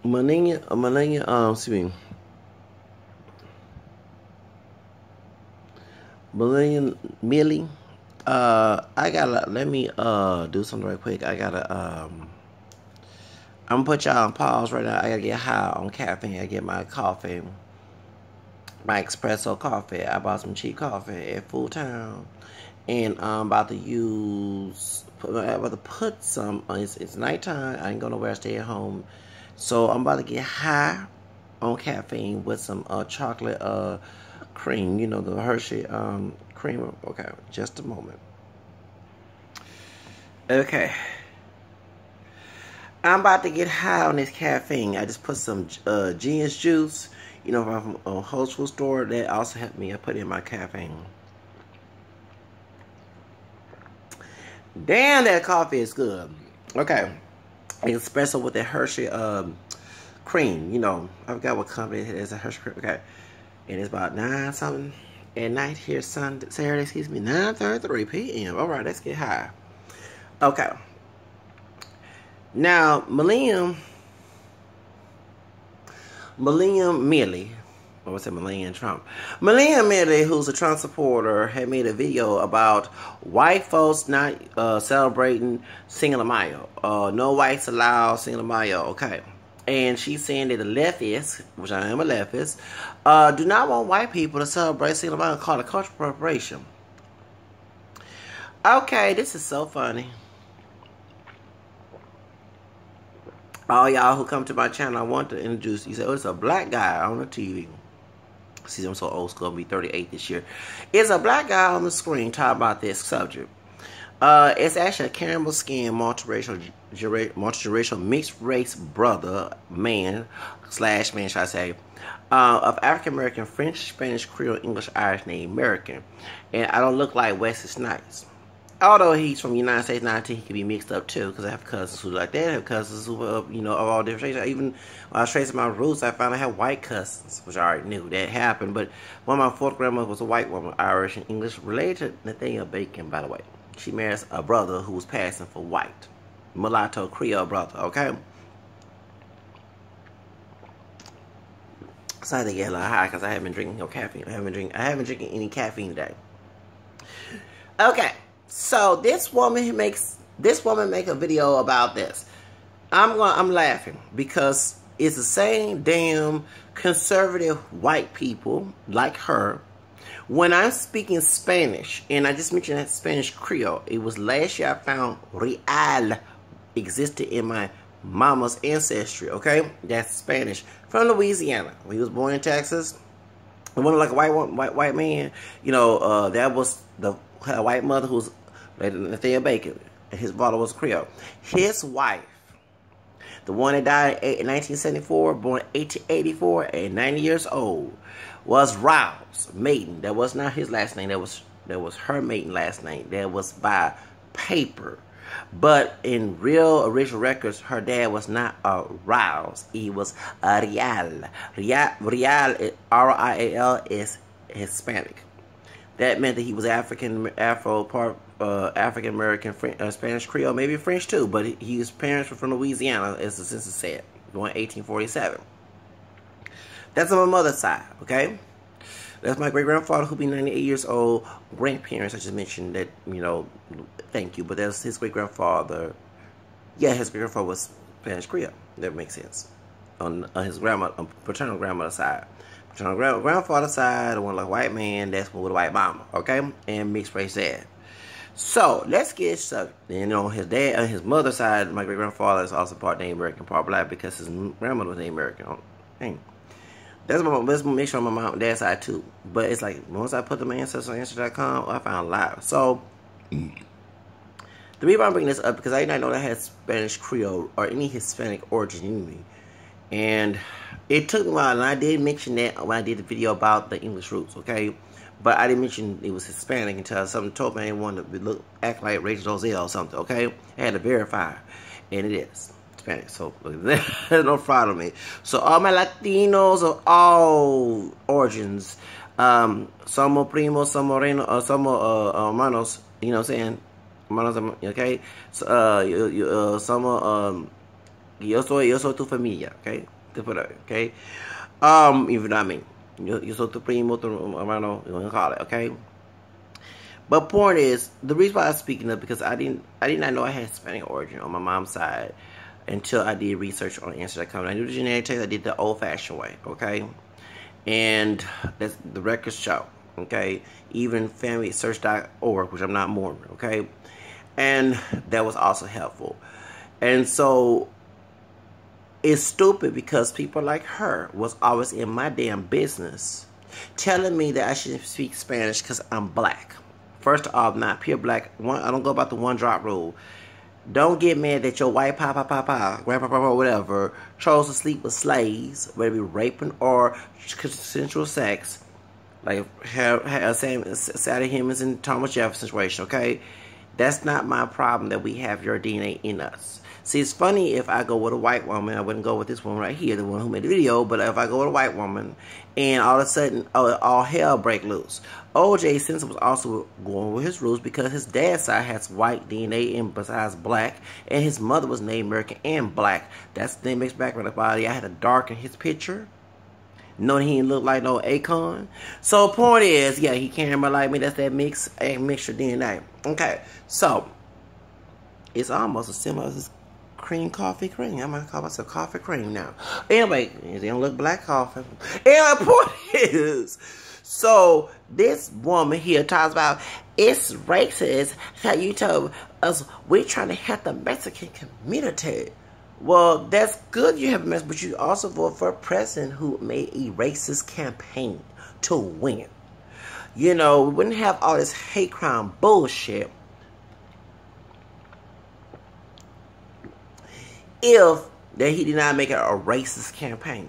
Excuse me, Millie. I gotta let me do something right quick. I'm gonna put y'all on pause right now. I gotta get high on caffeine. I get my coffee, my espresso coffee. I bought some cheap coffee at Full Town, and I'm about to put some. It's nighttime. I ain't going nowhere. I stay at home, so I'm about to get high on caffeine with some chocolate cream. You know, the Hershey cream. Okay, just a moment. Okay. I'm about to get high on this caffeine. I just put some genius juice, you know, from a whole food store. That also helped me. I put in my caffeine. Damn, that coffee is good. Okay. Espresso with that Hershey cream. You know, I forgot what company it is. A Hershey cream. Okay. And it's about 9 something at night here, Saturday, excuse me, 9:33 p.m. All right, let's get high. Okay. Now, Millennium Millie, or what's it, Millennium Trump? Millennium Millie, who's a Trump supporter, had made a video about white folks not celebrating Cinco De Mayo. No whites allowed Cinco De Mayo, okay. And she's saying that the leftists, which I am a leftist, do not want white people to celebrate Cinco De Mayo, called a cultural appropriation. Okay, this is so funny. All y'all who come to my channel, I want to introduce you. Say, oh, it's a black guy on the TV. See, I'm so old school. I'll be 38 this year. It's a black guy on the screen talking about this subject. It's actually a caramel skin, multiracial mixed race brother, man, should I say, of African American, French, Spanish, Creole, English, Irish, named American. And I don't look like Wesley Snipes. Although he's from the United States, 19, he can be mixed up too, because I have cousins who like that. I have cousins who, you know, of all different shades. Even when I was tracing my roots, I found I had white cousins, which I already knew that happened. But one of my fourth grandmothers was a white woman, Irish and English, related to Nathaniel Bacon, by the way. She marries a brother who was passing for white, mulatto Creole brother. Okay. So I had to get a little high because I haven't been drinking no caffeine. I haven't been drinking any caffeine today. Okay. So this woman make a video about this. I'm laughing because it's the same damn conservative white people like her. When I'm speaking Spanish, and I just mentioned that Spanish Creole, it was last year I found Real existed in my mama's ancestry, okay? That's Spanish from Louisiana. He was born in Texas. He wasn't like a white man. You know, that was the white mother who was Nathaniel Bacon. And his father was Creole. His wife, the one that died in 1974, born in 1884, and 90 years old, was Rouse Maiden. That was not his last name. That was her maiden last name. That was by paper. But in real original records, her dad was not a Rouse. He was a Real. Real, R-I-A-L, is Hispanic. That meant that he was African American, Spanish Creole, maybe French too. But his parents were from Louisiana, as the census said, born 1847. That's on my mother's side, okay? That's my great-grandfather, who'll be 98 years old. Grandparents, I just mentioned that, you know, thank you. But that's his great-grandfather. Yeah, his great-grandfather was Spanish Creole. That makes sense. On his paternal grandmother's side. Paternal grandfather's side, the one like a white man, that's with a white mama, okay? And mixed race dad. So, let's get started. You know, his dad, on his mother's side, my great-grandfather is also part Native American, part black, because his grandmother was Native American. Dang. Let's make sure on my mom and dad's side too. But it's like, once I put the ancestors on Ancestry.com, I found live. So, the reason I'm bringing this up, because I did not know that I had Spanish Creole or any Hispanic origin in me. And it took me a while, and I did mention that when I did the video about the English roots, okay? But I didn't mention it was Hispanic until something told me I didn't want to act like Rachel Dolezal or something, okay? I had to verify, and it is Hispanic, so there's no fraud on me. So all my Latinos of all origins, somos primos, somos moreno, somos hermanos, you know what I'm saying? Hermanos, okay? So, somos yo soy tu familia, okay? Okay? If you know what I mean. Yo soy tu primo, tu hermano, you want to call it, okay? But point is, the reason why I'm speaking up because I did not know I had Hispanic origin on my mom's side until I did research on Answer.com. I knew the genetic test, I did the old-fashioned way, okay? And that's the records show, okay? Even FamilySearch.org, which I'm not Mormon, okay? And that was also helpful. And so it's stupid because people like her was always in my damn business telling me that I should speak Spanish because I'm black. First off, not pure black. I don't go about the one drop rule. Don't get mad that your white grandpapa, whatever, chose to sleep with slaves, whether it be raping or consensual sex, like Sadie Hemmings and Thomas Jefferson situation, okay? That's not my problem that we have your DNA in us. See, it's funny if I go with a white woman, I wouldn't go with this one right here, the one who made the video, but if I go with a white woman, and all of a sudden, all hell break loose. O.J. Simpson was also going with his rules because his dad's side has white DNA and besides black, and his mother was Native American and black. That's the mixed background body. I had to darken his picture. No, he didn't look like no Akon. So point is, yeah, he can't remember like me. That's that mixture DNA. Okay, so it's almost as similar as coffee cream. I'm gonna call myself coffee cream now. Anyway, it don't look black coffee. Anyway, point is, so this woman here talks about it's racist how you told us we're trying to help the Mexican community. Well, that's good you have a message, but you also vote for a president who made a racist campaign to win. You know, we wouldn't have all this hate crime bullshit if that he did not make it a racist campaign.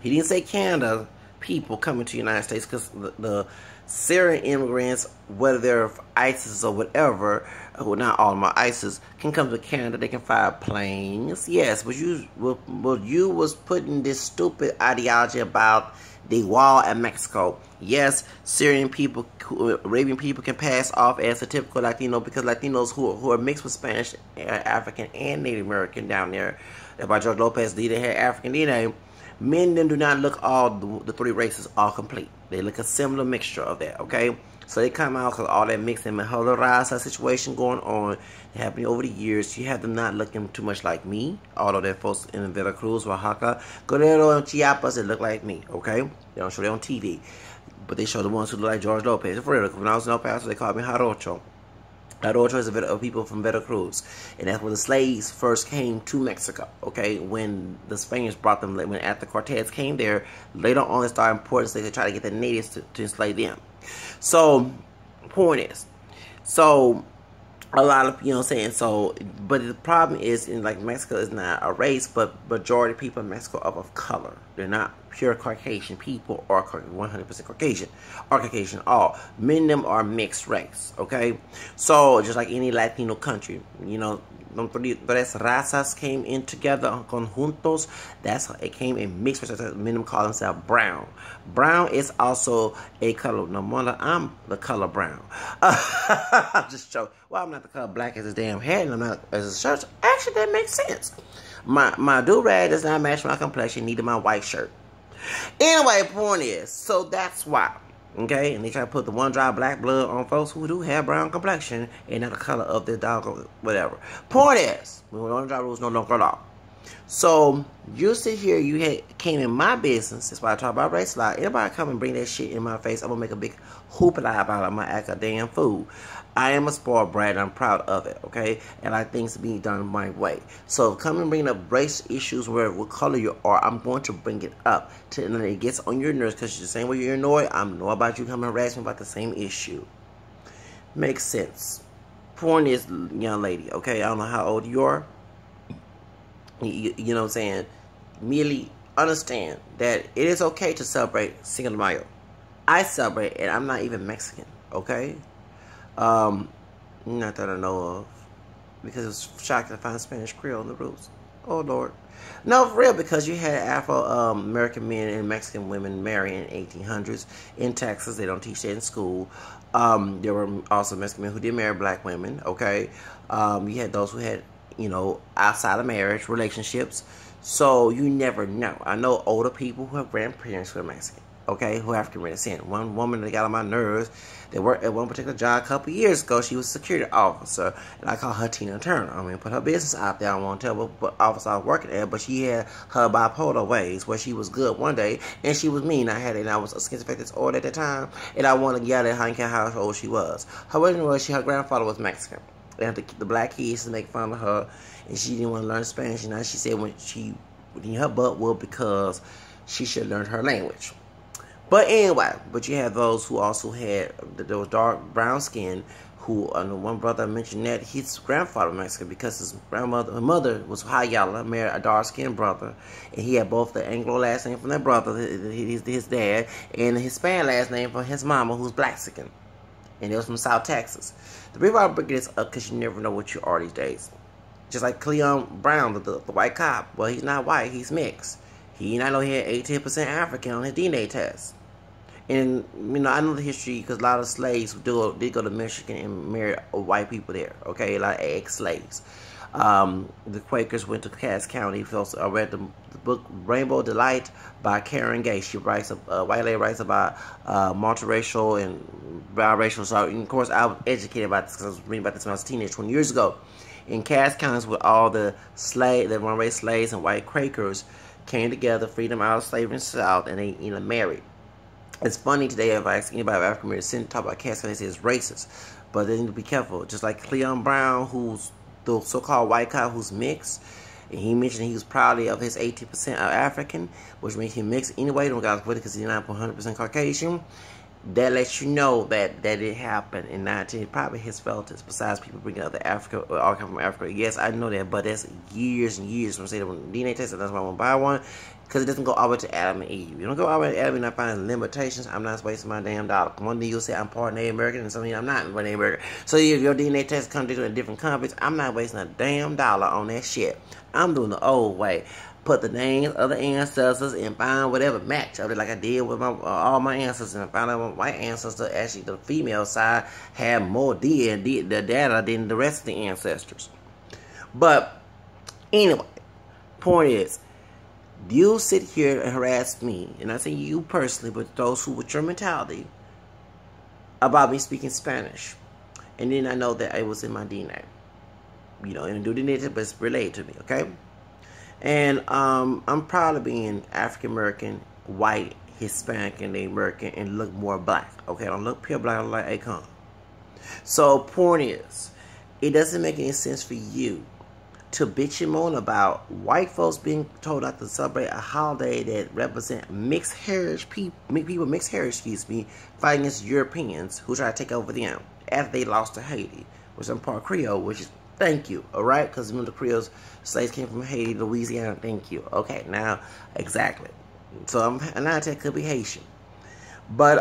He didn't say Canada people coming to the United States because the Syrian immigrants, whether they're ISIS or whatever, well, not all of them are ISIS, can come to Canada. They can fly planes. Yes, but you was putting this stupid ideology about the wall at Mexico. Yes, Syrian people, Arabian people can pass off as a typical Latino because Latinos who are mixed with Spanish, African, and Native American down there. That's why George Lopez did have African DNA. Men and them do not look all the three races all complete. They look a similar mixture of that, okay? So they come out because all that mixed and Raza situation going on happening over the years. You have them not looking too much like me. Although they're folks in Veracruz, Oaxaca, Guerrero, and Chiapas, they look like me, okay? They don't show them on TV. But they show the ones who look like George Lopez. For real, when I was in El Paso, they called me Jarocho. Jarocho is a people from Veracruz. And that's where the slaves first came to Mexico, okay? When the Spaniards brought them, when after Cortez came there, later on they started importing slaves. They tried to get the natives to enslave them. So, point is, so a lot of, you know what I'm saying, so, but the problem is, in like Mexico is not a race, but majority of people in Mexico are of color. They're not pure Caucasian people or 100% Caucasian or Caucasian all. Many of them are mixed race, okay? So, just like any Latino country, you know, tres razas came in together, conjuntos. That's it came in mixed race. Many of them call themselves brown. Brown is also a color. No wonder I'm the color brown. I'm just joking. Well, I'm not the color black as his damn head, and I'm not as a shirt. Actually, that makes sense. My do-rag does not match my complexion, neither my white shirt. Anyway, point is, so that's why. Okay, and they try to put the one drop black blood on folks who do have brown complexion and not the color of their dog or whatever. Point is, when one drop rules no longer law. So you sit here, came in my business. That's why I talk about race law. Anybody come and bring that shit in my face, I'm gonna make a big hoopla about it. I'm gonna act a damn fool. I am a spoiled brat and I'm proud of it, okay? And I like things to be done my way. So come and bring up race issues where what color you are, I'm going to bring it up till it gets on your nerves because you're the same way you're annoyed. I'm annoyed about you coming and harass me about the same issue. Makes sense. Point is, young lady, okay? I don't know how old you are. You know what I'm saying? Merely understand that it is okay to celebrate Cinco De Mayo. I celebrate and I'm not even Mexican, okay? Not that I know of. Because it was shocking to find Spanish Creole in the roots. Oh, Lord. No, for real, because you had Afro-American men and Mexican women marrying in 1800s. In Texas, they don't teach that in school. There were also Mexican men who did marry black women, okay? You had those who had you know, outside of marriage, relationships. So you never know. I know older people who have grandparents who are Mexican, okay, who are African descent. One woman that got on my nerves, that worked at one particular job a couple years ago. She was a security officer, and I call her Tina Turner. I mean, put her business out there. I won't tell what office I was working at, but she had her bipolar ways, where she was good one day and she was mean. I had it, and I was a schizophrenic disorder at the time, and I wanted to yell at her and care how old she was. Her reason was her grandfather was Mexican. And the black kids to make fun of her, and she didn't want to learn Spanish. And now she said when her butt was because she should learn her language. But anyway, but you have those who also had those dark brown skin. Who one brother mentioned that his grandfather was Mexican because his mother was Hayala, married a dark skinned brother, and he had both the Anglo last name from their brother, his dad, and the Hispanic last name from his mama, who's Blaxican. And it was from South Texas. The reason why I bring this up because you never know what you are these days. Just like Cleon Brown, the white cop. Well, he's not white, he's mixed. He had 18% African on his DNA test. And, you know, I know the history because a lot of slaves did go to Michigan and marry white people there, okay? A lot of ex-slaves. The Quakers went to Cass County. I read the book Rainbow Delight by Karen Gay. She writes, white lady writes about multiracial and biracial. So, and of course, I was educated about this because I was reading about this when I was a teenager 20 years ago. In Cass County, with all the runaway slaves and white Quakers came together, freedom out of slavery in the South, and they married. It's funny today if I ask anybody of African American descent talk about Cass County, they say it's racist, but they need to be careful. Just like Cleon Brown, who's the so-called white cop who's mixed, and he mentioned he was proudly of his 18% African, which makes him mixed anyway. Don't got to put it because he's not 100% Caucasian. That lets you know that it happened in 19. Probably his relatives, besides people bringing up the Africa or all come from Africa. Yes, I know that, but that's years and years from saying when DNA test. That's why I won't buy one, because it doesn't go all the way to Adam and Eve. You don't go all the way to Adam and I find limitations. I'm not wasting my damn dollar. One day you'll say I'm part Native American, and some of you I'm not part Native American. So if your DNA test comes to different companies, I'm not wasting a damn dollar on that shit. I'm doing the old way. Put the names of the ancestors and find whatever match of it, like I did with all my ancestors, and I found out my white ancestor, actually the female side, had more the data than the rest of the ancestors. But anyway, point is, you sit here and harass me, and I say you personally, but those who with your mentality, about me speaking Spanish, and then I know that it was in my DNA, and do the native, but it's related to me, okay? And I'm proud of being African American, white, Hispanic, and Native American, and look more black. Okay, I don't look pure black, I look like Akon. So, point is, it doesn't make any sense for you to bitch and moan about white folks being told not to celebrate a holiday that represent mixed heritage people, mixed heritage, fighting against Europeans who try to take over them after they lost to Haiti, which I'm part Creole, which is thank you, alright? Because remember the Creoles, slaves came from Haiti, Louisiana, thank you. Okay, now, exactly. So, I'm not that could be Haitian. But,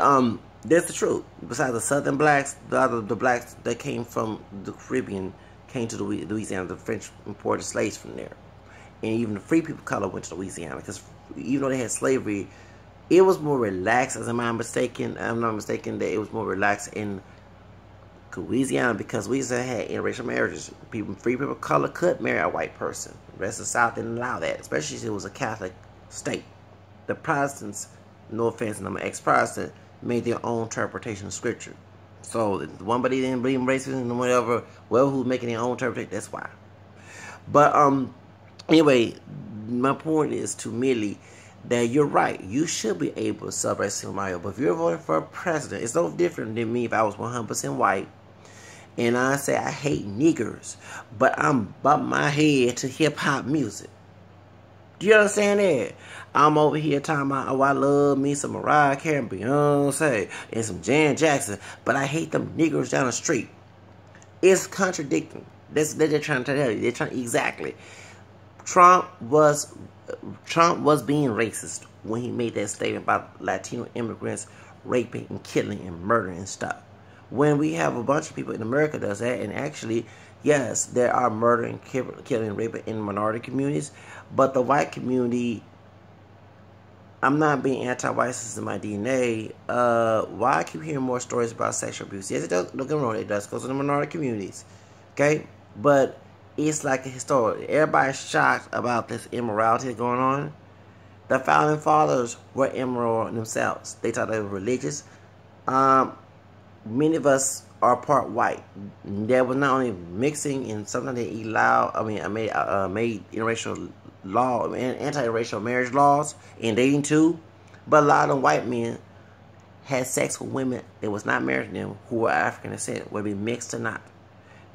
that's the truth. Besides the southern blacks, the blacks that came from the Caribbean came to Louisiana. The French imported slaves from there. And even the free people of color went to Louisiana. Because even though they had slavery, it was more relaxed, as I'm not mistaken, that it was more relaxed in Louisiana, because Louisiana had interracial marriages. Free people of color could marry a white person. The rest of the South didn't allow that, especially if it was a Catholic state. The Protestants, no offense, and I'm an ex-Protestant, made their own interpretation of Scripture. So, one body didn't believe in racism and whatever who's making their own interpretation, that's why. But, anyway, my point is to merely that you're right. You should be able to celebrate Cinco De Mayo. But if you're voting for a president, it's no different than me if I was 100% white. And I say I hate niggers, but I'm bumping my head to hip-hop music. Do you understand that? I'm over here talking about, oh, I love me some Mariah Carey and Beyonce and some Janet Jackson, but I hate them niggers down the street. It's contradicting. They're trying to tell you. They're trying exactly. Trump was being racist when he made that statement about Latino immigrants raping and killing and murdering and stuff. When we have a bunch of people in America does that, and actually, yes, there are murdering, killing, and raping in minority communities, but the white community, I'm not being anti-white, since in my DNA. Why I keep hearing more stories about sexual abuse? Yes, it does. Don't get me wrong, it does go to the minority communities, okay? But it's like a historic. Everybody's shocked about this immorality going on. The founding fathers were immoral themselves. They thought they were religious. Many of us are part white. There was not only mixing, and sometimes they allowed, made interracial law and anti-racial marriage laws and dating too. But a lot of white men had sex with women that was not married to them who were African descent, whether it be mixed or not.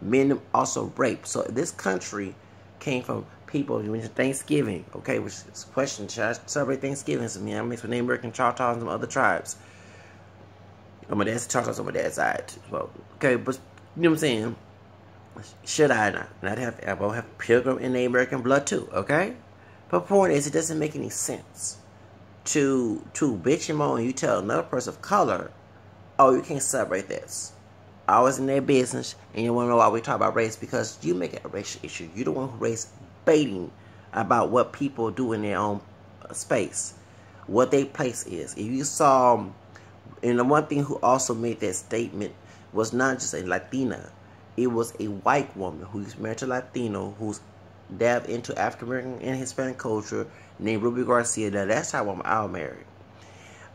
Men also raped. So this country came from people. You mentioned Thanksgiving, okay, which is a question. Should I celebrate Thanksgiving? So, I'm mixed with Native American, Choctaws, and some other tribes. On my dad's Choctaws on my dad's side. So, okay, but you know what I'm saying? Should I not? And I both have Pilgrim and Native American blood too, okay? But the point is, it doesn't make any sense to bitch and moan and you tell another person of color, oh, you can't celebrate this. I was in their business, and you want to know why we talk about race, because you make it a racial issue. You're the one who raised baiting about what people do in their own space, what their place is. If you saw, and the one thing who also made that statement was not just a Latina, it was a white woman who's married to a Latino, who's dabbed into African American and Hispanic culture, named Ruby Garcia. Now that's how I'll marry.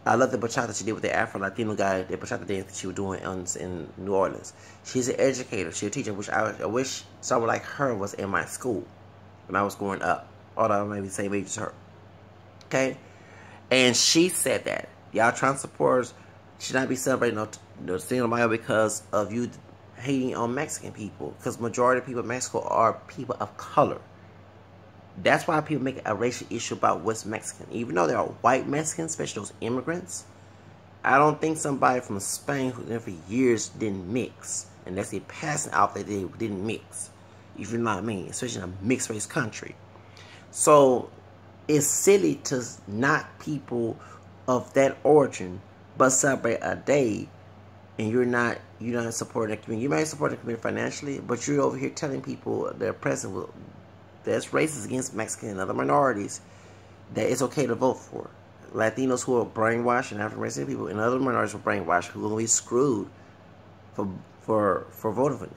I love the bachata she did with the Afro-Latino guy, the bachata dance that she was doing in New Orleans. She's an educator. She's a teacher, which I wish someone like her was in my school when I was growing up. Although maybe the same age as her. Okay? And she said that. Y'all trying to support us should not be celebrating no Cinco De Mayo because of you hating on Mexican people. Because majority of people in Mexico are people of color. That's why people make a racial issue about what's Mexican. Even though there are white Mexicans, especially those immigrants, I don't think somebody from Spain who there for years didn't mix. And that's a passing out that they didn't mix. If you know what I mean. Especially in a mixed race country. So it's silly to knock people of that origin but celebrate a day and you're not supporting the community. You might support the community financially, but you're over here telling people they're present with that's racist against Mexican and other minorities that it's okay to vote for. Latinos who are brainwashed and African-American people and other minorities who are brainwashed who will be screwed for voting for them.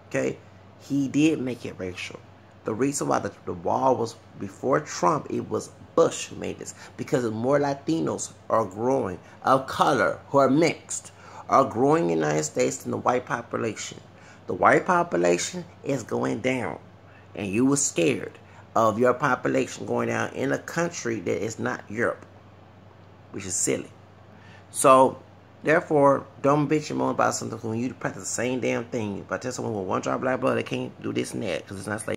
Okay? He did make it racial. The reason why the wall was before Trump, it was Bush who made this. Because more Latinos are growing of color who are mixed are growing in the United States than the white population. The white population is going down. And you were scared of your population going down in a country that is not Europe, which is silly. So, therefore, don't bitch and moan about something when you practice the same damn thing. If I tell someone with one drop of black blood, they can't do this and that because it's not slavery.